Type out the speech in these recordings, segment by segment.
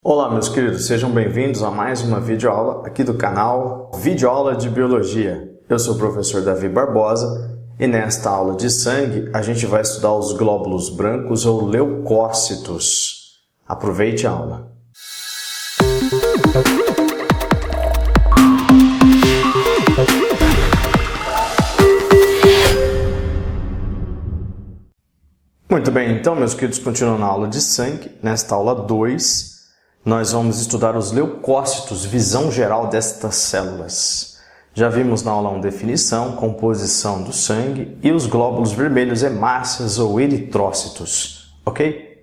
Olá, meus queridos, sejam bem-vindos a mais uma videoaula aqui do canal Videoaula de Biologia. Eu sou o professor Davi Barbosa e nesta aula de sangue a gente vai estudar os glóbulos brancos ou leucócitos. Aproveite a aula. Muito bem, então, meus queridos, continuando a aula de sangue, nesta aula 2, nós vamos estudar os leucócitos, visão geral destas células. Já vimos na aula 1 definição, composição do sangue e os glóbulos vermelhos, hemácias ou eritrócitos, ok?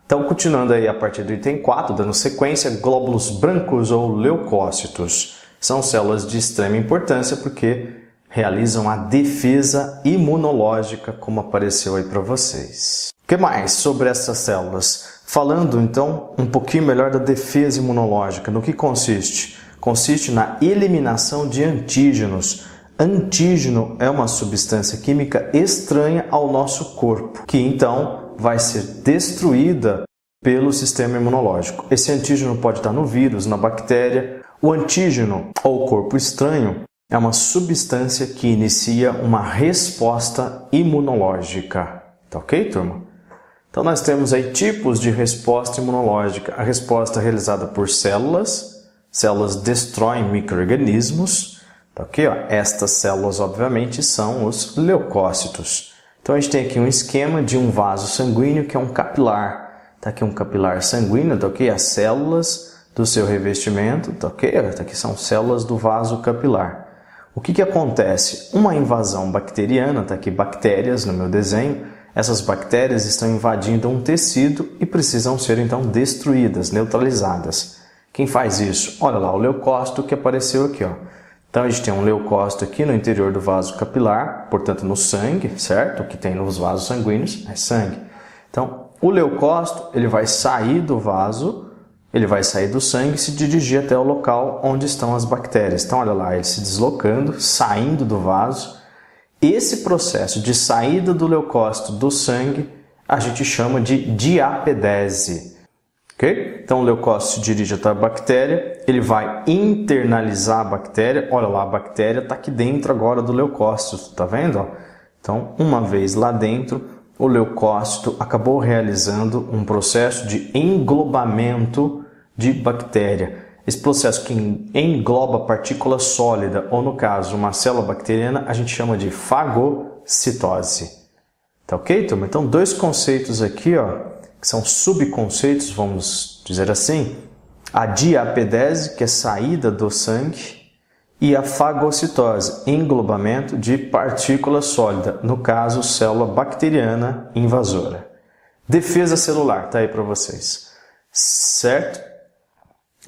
Então, continuando aí a partir do item 4, dando sequência, glóbulos brancos ou leucócitos. São células de extrema importância porque realizam a defesa imunológica, como apareceu aí para vocês. O que mais sobre essas células? Falando, então, um pouquinho melhor da defesa imunológica. No que consiste? Consiste na eliminação de antígenos. Antígeno é uma substância química estranha ao nosso corpo, que então vai ser destruída pelo sistema imunológico. Esse antígeno pode estar no vírus, na bactéria. O antígeno, ou corpo estranho, é uma substância que inicia uma resposta imunológica. Tá ok, turma? Então, nós temos aí tipos de resposta imunológica. A resposta realizada por células. Células destroem micro-organismos. Tá ok? Estas células, obviamente, são os leucócitos. Então, a gente tem aqui um esquema de um vaso sanguíneo que é um capilar. Tá aqui um capilar sanguíneo, tá ok? As células do seu revestimento, tá ok? Tá aqui são células do vaso capilar. O que acontece? Uma invasão bacteriana, tá aqui bactérias no meu desenho. Essas bactérias estão invadindo um tecido e precisam ser então destruídas, neutralizadas. Quem faz isso? Olha lá, o leucócito que apareceu aqui, ó. Então a gente tem um leucócito aqui no interior do vaso capilar, portanto no sangue, certo? O que tem nos vasos sanguíneos é sangue. Então o leucócito ele vai sair do vaso, ele vai sair do sangue e se dirigir até o local onde estão as bactérias. Então olha lá, ele se deslocando, saindo do vaso. Esse processo de saída do leucócito do sangue a gente chama de diapedese. Okay? Então o leucócito se dirige até a bactéria, ele vai internalizar a bactéria. Olha lá, a bactéria está aqui dentro agora do leucócito, tá vendo? Então, uma vez lá dentro, o leucócito acabou realizando um processo de englobamento de bactéria. Esse processo que engloba partícula sólida, ou no caso, uma célula bacteriana, a gente chama de fagocitose. Tá ok, turma? Então, dois conceitos aqui, ó, que são subconceitos, vamos dizer assim. A diapedese, que é saída do sangue, e a fagocitose, englobamento de partícula sólida, no caso, célula bacteriana invasora. Defesa celular, tá aí para vocês. Certo?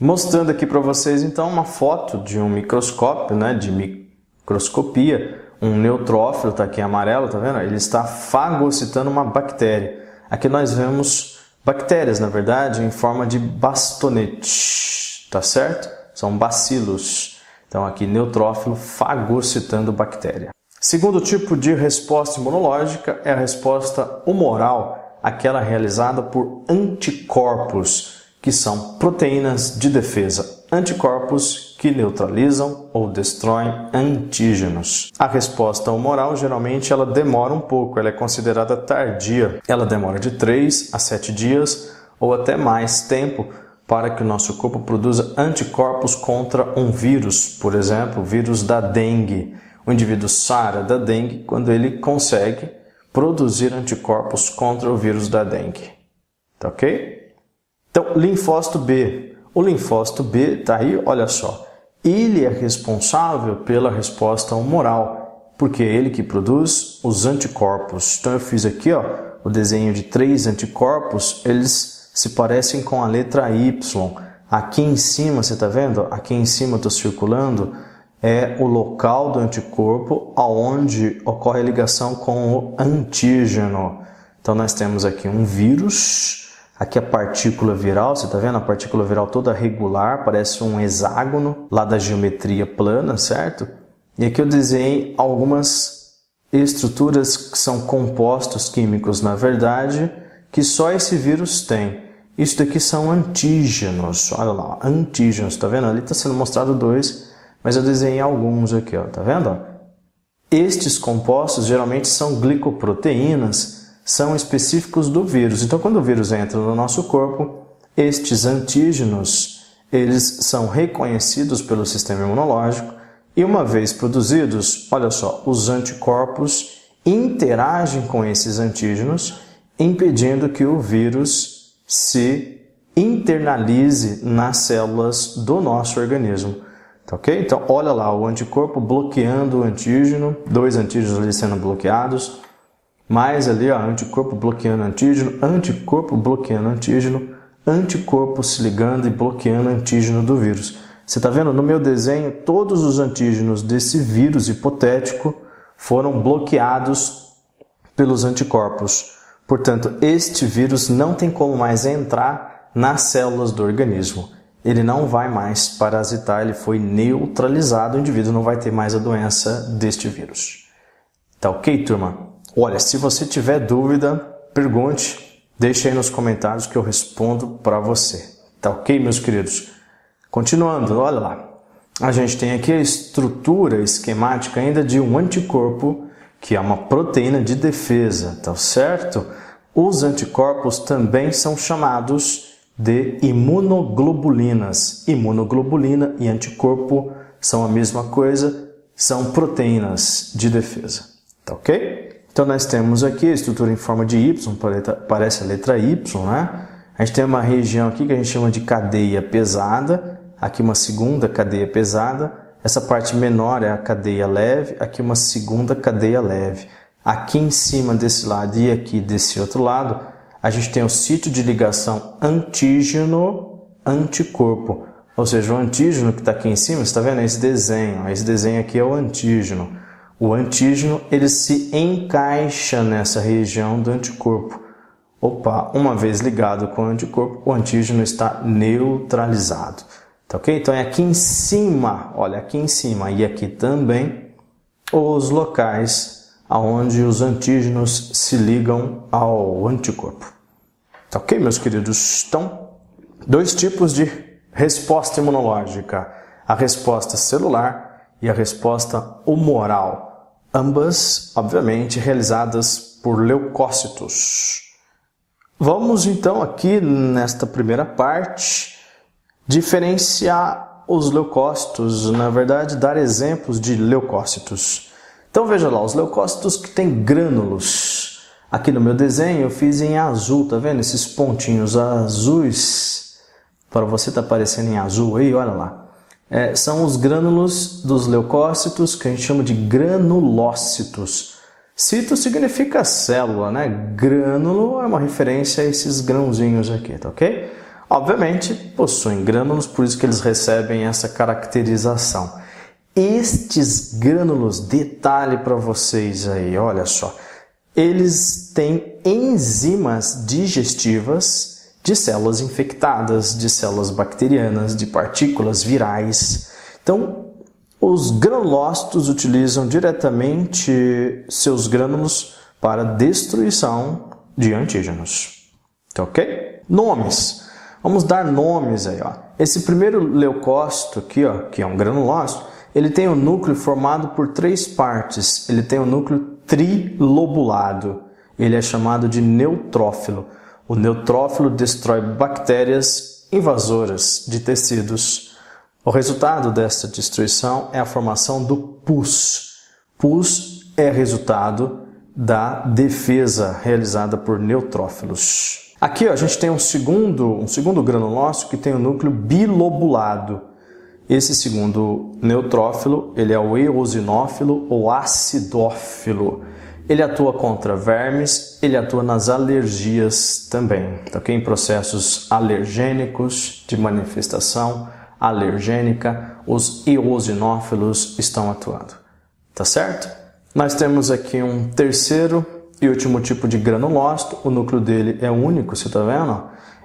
Mostrando aqui para vocês, então, uma foto de um microscópio, né, de microscopia. Um neutrófilo, está aqui em amarelo, tá vendo? Ele está fagocitando uma bactéria. Aqui nós vemos bactérias, na verdade, em forma de bastonete, tá certo? São bacilos. Então, aqui, neutrófilo fagocitando bactéria. Segundo tipo de resposta imunológica é a resposta humoral, aquela realizada por anticorpos, que são proteínas de defesa, anticorpos que neutralizam ou destroem antígenos. A resposta humoral, geralmente, ela demora um pouco, ela é considerada tardia. Ela demora de 3 a 7 dias ou até mais tempo para que o nosso corpo produza anticorpos contra um vírus, por exemplo, o vírus da dengue. O indivíduo sara da dengue quando ele consegue produzir anticorpos contra o vírus da dengue. Tá ok? Então, linfócito B. O linfócito B está aí, olha só. Ele é responsável pela resposta humoral, porque é ele que produz os anticorpos. Então, eu fiz aqui ó, o desenho de 3 anticorpos, eles se parecem com a letra Y. Aqui em cima, você está vendo? Aqui em cima eu estou circulando, é o local do anticorpo onde ocorre a ligação com o antígeno. Então, nós temos aqui um vírus. Aqui a partícula viral, você está vendo? A partícula viral toda regular, parece um hexágono lá da geometria plana, certo? E aqui eu desenhei algumas estruturas que são compostos químicos, na verdade, que só esse vírus tem. Isso daqui são antígenos. Olha lá, antígenos, tá vendo? Ali está sendo mostrado 2, mas eu desenhei alguns aqui, ó, tá vendo? Estes compostos geralmente são glicoproteínas, são específicos do vírus. Então, quando o vírus entra no nosso corpo, estes antígenos, eles são reconhecidos pelo sistema imunológico e, uma vez produzidos, olha só, os anticorpos interagem com esses antígenos, impedindo que o vírus se internalize nas células do nosso organismo. Tá ok? Então, olha lá, o anticorpo bloqueando o antígeno, 2 antígenos ali sendo bloqueados, mais ali, ó, anticorpo bloqueando antígeno, anticorpo bloqueando antígeno, anticorpo se ligando e bloqueando antígeno do vírus. Você está vendo? No meu desenho, todos os antígenos desse vírus hipotético foram bloqueados pelos anticorpos. Portanto, este vírus não tem como mais entrar nas células do organismo. Ele não vai mais parasitar, ele foi neutralizado, o indivíduo não vai ter mais a doença deste vírus. Tá ok, turma? Olha, se você tiver dúvida, pergunte, deixe aí nos comentários que eu respondo para você. Tá ok, meus queridos? Continuando, olha lá. A gente tem aqui a estrutura esquemática ainda de um anticorpo, que é uma proteína de defesa, tá certo? Os anticorpos também são chamados de imunoglobulinas. Imunoglobulina e anticorpo são a mesma coisa, são proteínas de defesa, tá ok? Então nós temos aqui a estrutura em forma de Y, parece a letra Y, né? A gente tem uma região aqui que a gente chama de cadeia pesada, aqui uma segunda cadeia pesada, essa parte menor é a cadeia leve, aqui uma segunda cadeia leve. Aqui em cima desse lado e aqui desse outro lado, a gente tem o sítio de ligação antígeno-anticorpo. Ou seja, o antígeno que está aqui em cima, você está vendo esse desenho? Esse desenho aqui é o antígeno. O antígeno ele se encaixa nessa região do anticorpo. Opa, uma vez ligado com o anticorpo, o antígeno está neutralizado. Tá ok? Então é aqui em cima, olha, aqui em cima e aqui também, os locais onde os antígenos se ligam ao anticorpo. Tá ok, meus queridos? Então, 2 tipos de resposta imunológica. A resposta celular e a resposta humoral. Ambas, obviamente, realizadas por leucócitos. Vamos, então, aqui nesta primeira parte, diferenciar os leucócitos, na verdade, dar exemplos de leucócitos. Então veja lá, os leucócitos que têm grânulos. Aqui no meu desenho eu fiz em azul, tá vendo? Esses pontinhos azuis, para você tá aparecendo em azul aí, olha lá. São os grânulos dos leucócitos que a gente chama de granulócitos. Cito significa célula, né? Grânulo é uma referência a esses grãozinhos aqui, tá ok? Obviamente possuem grânulos, por isso que eles recebem essa caracterização. Estes grânulos, detalhe para vocês aí, olha só, eles têm enzimas digestivas de células infectadas, de células bacterianas, de partículas virais. Então, os granulócitos utilizam diretamente seus grânulos para destruição de antígenos. Tá ok? Nomes. Vamos dar nomes aí, ó. Esse primeiro leucócito aqui, ó, que é um granulócito, ele tem o núcleo formado por 3 partes. Ele tem o núcleo trilobulado. Ele é chamado de neutrófilo. O neutrófilo destrói bactérias invasoras de tecidos. O resultado dessa destruição é a formação do pus. Pus é resultado da defesa realizada por neutrófilos. Aqui ó, a gente tem um segundo granulócito que tem o núcleo bilobulado. Esse segundo neutrófilo, ele é o eosinófilo ou acidófilo. Ele atua contra vermes, ele atua nas alergias também, tá ok? Em processos alergênicos, de manifestação alergênica, os eosinófilos estão atuando, tá certo? Nós temos aqui um terceiro e último tipo de granulócito, o núcleo dele é único, você tá vendo?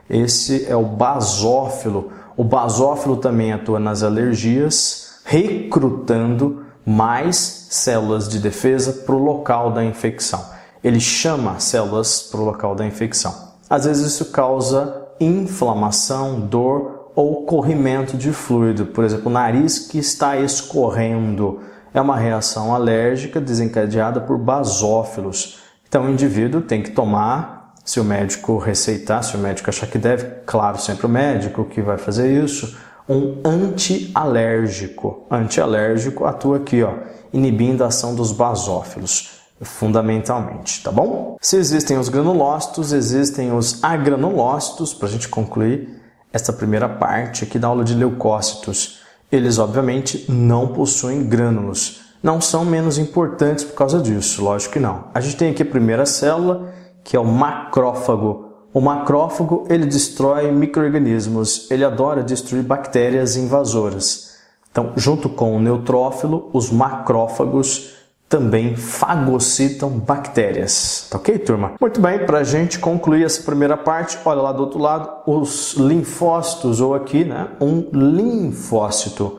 Esse é o basófilo. O basófilo também atua nas alergias, recrutando mais células de defesa para o local da infecção. Ele chama células para o local da infecção. Às vezes isso causa inflamação, dor ou corrimento de fluido. Por exemplo, o nariz que está escorrendo é uma reação alérgica desencadeada por basófilos. Então o indivíduo tem que tomar, se o médico receitar, se o médico achar que deve, claro, sempre o médico que vai fazer isso, um antialérgico. Antialérgico atua aqui, ó, inibindo a ação dos basófilos, fundamentalmente, tá bom? Se existem os granulócitos, existem os agranulócitos, para a gente concluir essa primeira parte aqui da aula de leucócitos. Eles, obviamente, não possuem grânulos. Não são menos importantes por causa disso, lógico que não. A gente tem aqui a primeira célula, que é o macrófago. O macrófago, ele destrói micro-organismos, ele adora destruir bactérias invasoras. Então, junto com o neutrófilo, os macrófagos também fagocitam bactérias. Tá ok, turma? Muito bem, para a gente concluir essa primeira parte, olha lá do outro lado, os linfócitos, ou aqui, né, um linfócito.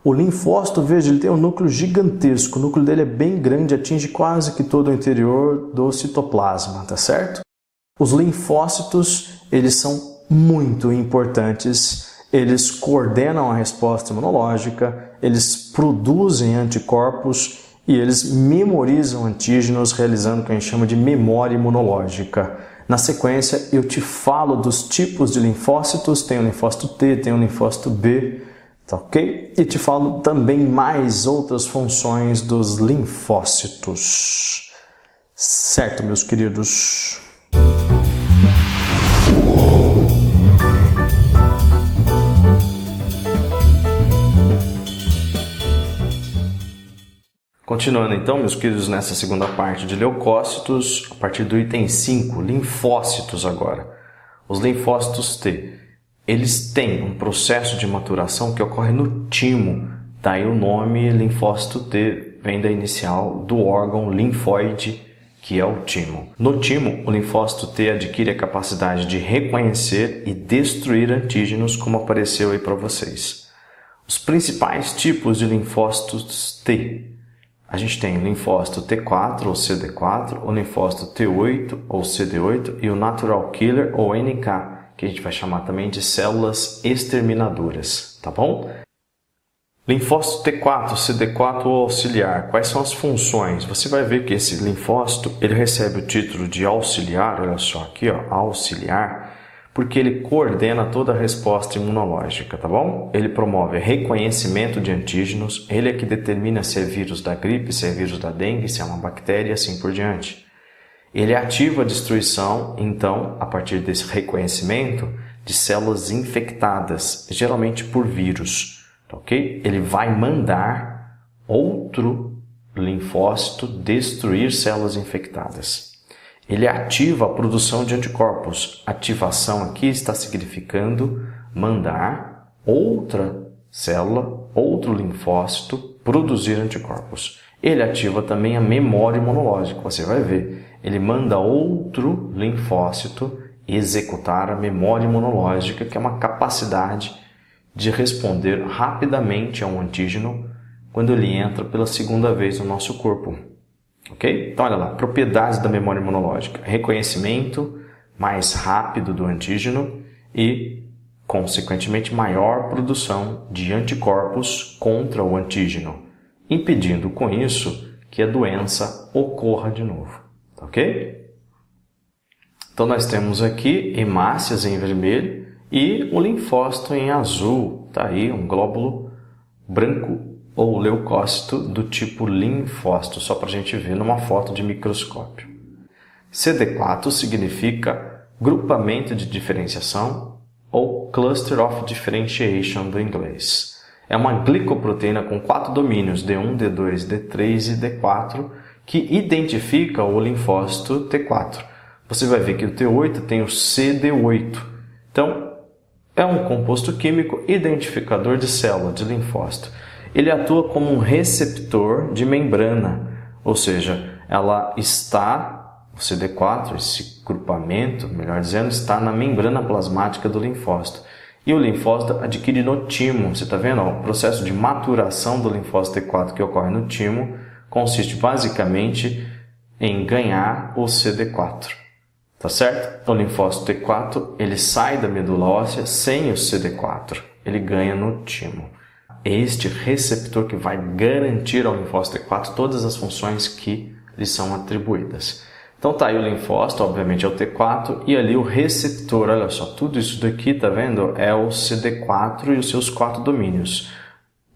O linfócito, veja, ele tem um núcleo gigantesco, o núcleo dele é bem grande, atinge quase que todo o interior do citoplasma, tá certo? Os linfócitos, eles são muito importantes, eles coordenam a resposta imunológica, eles produzem anticorpos e eles memorizam antígenos, realizando o que a gente chama de memória imunológica. Na sequência, eu te falo dos tipos de linfócitos, tem o linfócito T, tem o linfócito B, tá ok? E te falo também mais outras funções dos linfócitos. Certo, meus queridos? Continuando então, meus queridos, nessa segunda parte de leucócitos, a partir do item 5, linfócitos agora. Os linfócitos T, eles têm um processo de maturação que ocorre no timo. Daí o nome linfócito T vem da inicial do órgão linfóide, que é o timo. No timo, o linfócito T adquire a capacidade de reconhecer e destruir antígenos, como apareceu aí para vocês. Os principais tipos de linfócitos T. A gente tem o linfócito T4 ou CD4, o linfócito T8 ou CD8 e o natural killer ou NK, que a gente vai chamar também de células exterminadoras, tá bom? Linfócito T4, CD4 ou auxiliar, quais são as funções? Você vai ver que esse linfócito, ele recebe o título de auxiliar, olha só aqui, ó, auxiliar, porque ele coordena toda a resposta imunológica, tá bom? Ele promove reconhecimento de antígenos, ele é que determina se é vírus da gripe, se é vírus da dengue, se é uma bactéria e assim por diante. Ele ativa a destruição, então, a partir desse reconhecimento, de células infectadas, geralmente por vírus, tá ok? Ele vai mandar outro linfócito destruir células infectadas. Ele ativa a produção de anticorpos. Ativação aqui está significando mandar outra célula, outro linfócito, produzir anticorpos. Ele ativa também a memória imunológica, você vai ver. Ele manda outro linfócito executar a memória imunológica, que é uma capacidade de responder rapidamente a um antígeno quando ele entra pela segunda vez no nosso corpo. Ok? Então, olha lá, propriedades da memória imunológica. Reconhecimento mais rápido do antígeno e, consequentemente, maior produção de anticorpos contra o antígeno, impedindo com isso que a doença ocorra de novo. Ok? Então, nós temos aqui hemácias em vermelho e o linfócito em azul. Está aí um glóbulo branco ou leucócito do tipo linfócito, só para a gente ver numa foto de microscópio. CD4 significa grupamento de diferenciação ou cluster of differentiation do inglês. É uma glicoproteína com 4 domínios, D1, D2, D3 e D4, que identifica o linfócito T4. Você vai ver que o T8 tem o CD8. Então, é um composto químico identificador de célula, de linfócito. Ele atua como um receptor de membrana, ou seja, ela está, o CD4, esse grupamento, melhor dizendo, está na membrana plasmática do linfócito. E o linfócito adquire no timo, você está vendo? O processo de maturação do linfócito T4 que ocorre no timo consiste basicamente em ganhar o CD4. Tá certo? O linfócito T4, ele sai da medula óssea sem o CD4. Ele ganha no timo. É este receptor que vai garantir ao linfócito T4 todas as funções que lhe são atribuídas. Então tá aí o linfócito, obviamente é o T4, e ali o receptor, olha só, tudo isso daqui, tá vendo? É o CD4 e os seus 4 domínios.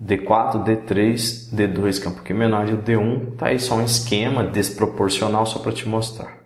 D4, D3, D2, que é um pouquinho menor, e o D1, tá aí só um esquema desproporcional só para te mostrar.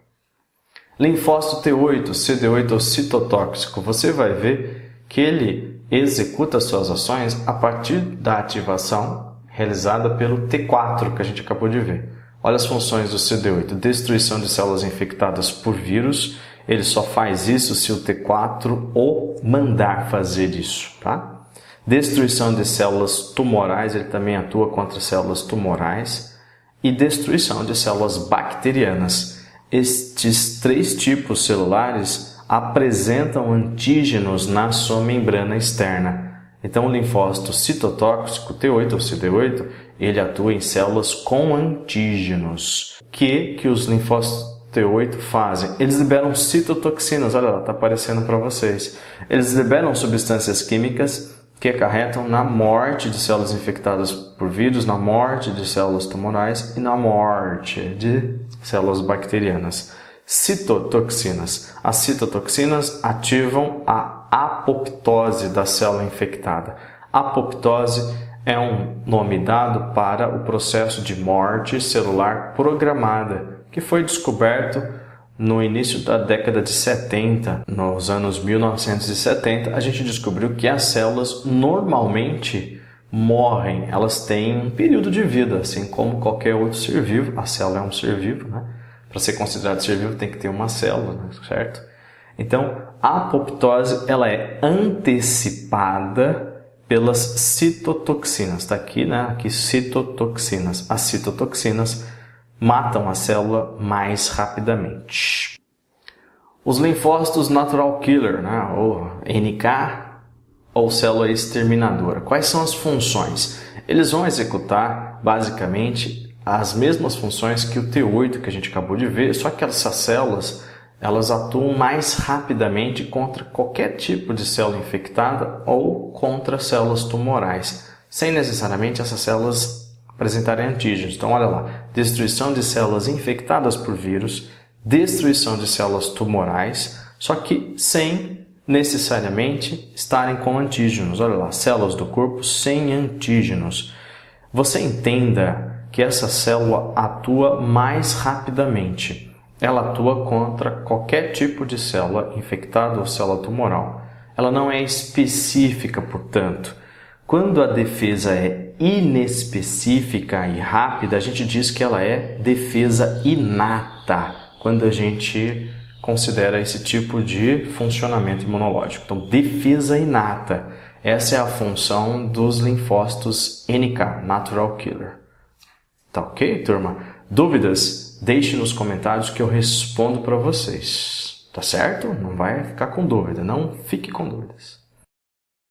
Linfócito T8, CD8 ou citotóxico, você vai ver que ele executa suas ações a partir da ativação realizada pelo T4, que a gente acabou de ver. Olha as funções do CD8, destruição de células infectadas por vírus, ele só faz isso se o T4 o mandar fazer isso, tá? Destruição de células tumorais, ele também atua contra células tumorais, e destruição de células bacterianas. Estes 3 tipos celulares apresentam antígenos na sua membrana externa. Então, o linfócito citotóxico T8 ou CD8, ele atua em células com antígenos. O que os linfócitos T8 fazem? Eles liberam citotoxinas, olha lá, está aparecendo para vocês. Eles liberam substâncias químicas que acarretam na morte de células infectadas por vírus, na morte de células tumorais e na morte de células bacterianas. Citotoxinas. As citotoxinas ativam a apoptose da célula infectada. Apoptose é um nome dado para o processo de morte celular programada, que foi descoberto no início da década de 70, nos anos 1970, a gente descobriu que as células normalmente morrem, elas têm um período de vida, assim como qualquer outro ser vivo. A célula é um ser vivo, né? Para ser considerado ser vivo tem que ter uma célula, né? Certo? Então, a apoptose ela é antecipada pelas citotoxinas. Está aqui, né? Aqui, citotoxinas. As citotoxinas matam a célula mais rapidamente. Os linfócitos natural killer, né? Ou NK, ou célula exterminadora. Quais são as funções? Eles vão executar, basicamente, as mesmas funções que o T8 que a gente acabou de ver, só que essas células elas atuam mais rapidamente contra qualquer tipo de célula infectada ou contra células tumorais, sem necessariamente essas células apresentarem antígenos. Então, olha lá, destruição de células infectadas por vírus, destruição de células tumorais, só que sem necessariamente estarem com antígenos. Olha lá, células do corpo sem antígenos. Você entenda que essa célula atua mais rapidamente. Ela atua contra qualquer tipo de célula infectada ou célula tumoral. Ela não é específica, portanto. Quando a defesa é inespecífica e rápida, a gente diz que ela é defesa inata, quando a gente considera esse tipo de funcionamento imunológico. Então, defesa inata, essa é a função dos linfócitos NK, Natural Killer. Tá ok, turma? Dúvidas? Deixe nos comentários que eu respondo para vocês. Tá certo? Não vai ficar com dúvida, não fique com dúvidas.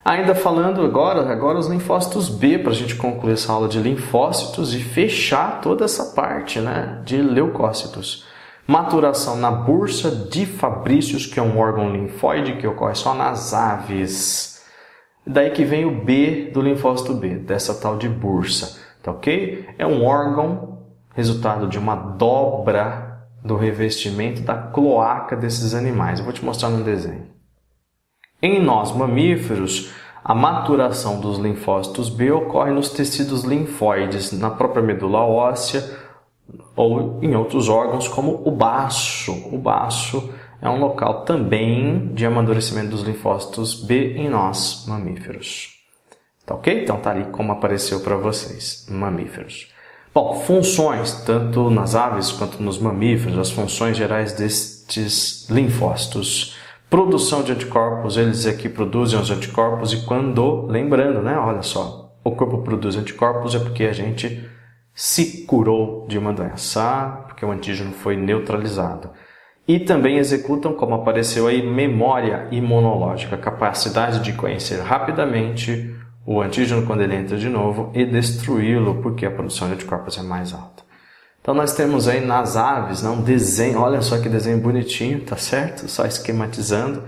Ainda falando agora os linfócitos B, para a gente concluir essa aula de linfócitos e fechar toda essa parte, né, de leucócitos. Maturação na bursa de Fabrícios, que é um órgão linfóide que ocorre só nas aves. Daí que vem o B do linfócito B, dessa tal de bursa, tá ok? É um órgão resultado de uma dobra do revestimento da cloaca desses animais. Eu vou te mostrar num desenho. Em nós mamíferos, a maturação dos linfócitos B ocorre nos tecidos linfóides, na própria medula óssea ou em outros órgãos como o baço. O baço é um local também de amadurecimento dos linfócitos B em nós mamíferos. Tá ok? Então tá ali como apareceu para vocês, mamíferos. Bom, funções, tanto nas aves quanto nos mamíferos, as funções gerais destes linfócitos. Produção de anticorpos, eles aqui produzem os anticorpos e quando, lembrando, né, olha só, o corpo produz anticorpos é porque a gente se curou de uma doença, porque o antígeno foi neutralizado. E também executam, como apareceu aí, memória imunológica, a capacidade de conhecer rapidamente o antígeno quando ele entra de novo e destruí-lo, porque a produção de anticorpos é mais alta. Então nós temos aí nas aves, um desenho, olha só que desenho bonitinho, tá certo? Só esquematizando.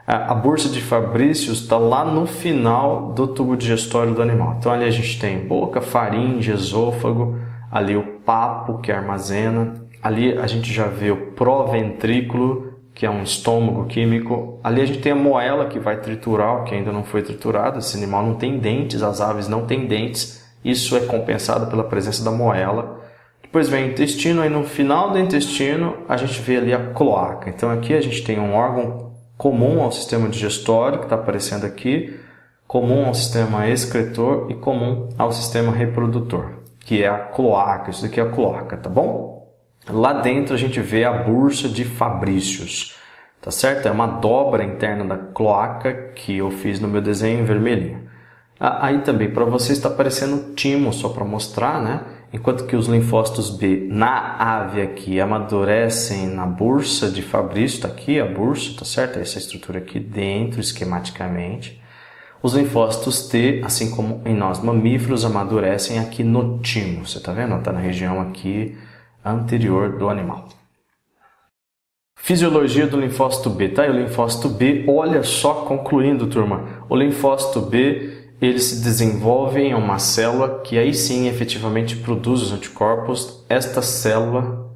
A bursa de Fabrício está lá no final do tubo digestório do animal. Então ali a gente tem boca, faringe, esôfago, ali o papo que armazena, ali a gente já vê o proventrículo, que é um estômago químico, ali a gente tem a moela que vai triturar, que ainda não foi triturada, esse animal não tem dentes, as aves não têm dentes, isso é compensado pela presença da moela. Depois vem o intestino, aí no final do intestino a gente vê ali a cloaca. Então aqui a gente tem um órgão comum ao sistema digestório, que está aparecendo aqui, comum ao sistema excretor e comum ao sistema reprodutor, que é a cloaca. Isso daqui é a cloaca, tá bom? Lá dentro a gente vê a bursa de Fabrícios, tá certo? É uma dobra interna da cloaca que eu fiz no meu desenho em vermelhinho. Aí também para vocês está aparecendo o timo, só para mostrar, né? Enquanto que os linfócitos B na ave aqui amadurecem na bursa de Fabrício, está aqui a bursa, tá certo? Essa estrutura aqui dentro, esquematicamente. Os linfócitos T, assim como em nós mamíferos, amadurecem aqui no timo. Você está vendo? Está na região aqui anterior do animal. Fisiologia do linfócito B, tá? E o linfócito B, olha só, concluindo, turma, o linfócito B, ele se desenvolve em uma célula que aí sim efetivamente produz os anticorpos. Esta célula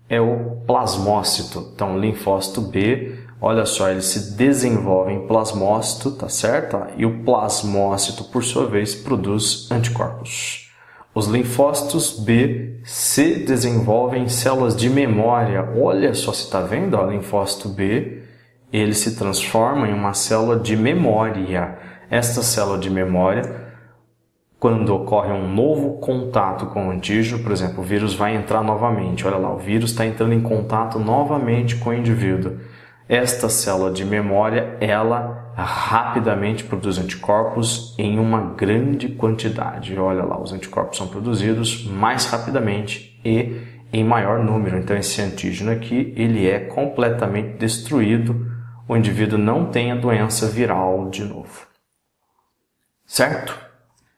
é o plasmócito. Então, o linfócito B, olha só, ele se desenvolve em plasmócito, tá certo? E o plasmócito, por sua vez, produz anticorpos. Os linfócitos B se desenvolvem em células de memória. Olha só, você está vendo? O linfócito B, ele se transforma em uma célula de memória. Esta célula de memória, quando ocorre um novo contato com o antígeno, por exemplo, o vírus vai entrar novamente. Olha lá, o vírus está entrando em contato novamente com o indivíduo. Esta célula de memória, ela rapidamente produz anticorpos em uma grande quantidade. Olha lá, os anticorpos são produzidos mais rapidamente e em maior número. Então esse antígeno aqui, ele é completamente destruído. O indivíduo não tem a doença viral de novo. Certo?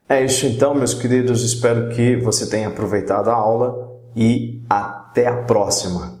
É isso então, meus queridos. Espero que você tenha aproveitado a aula e até a próxima.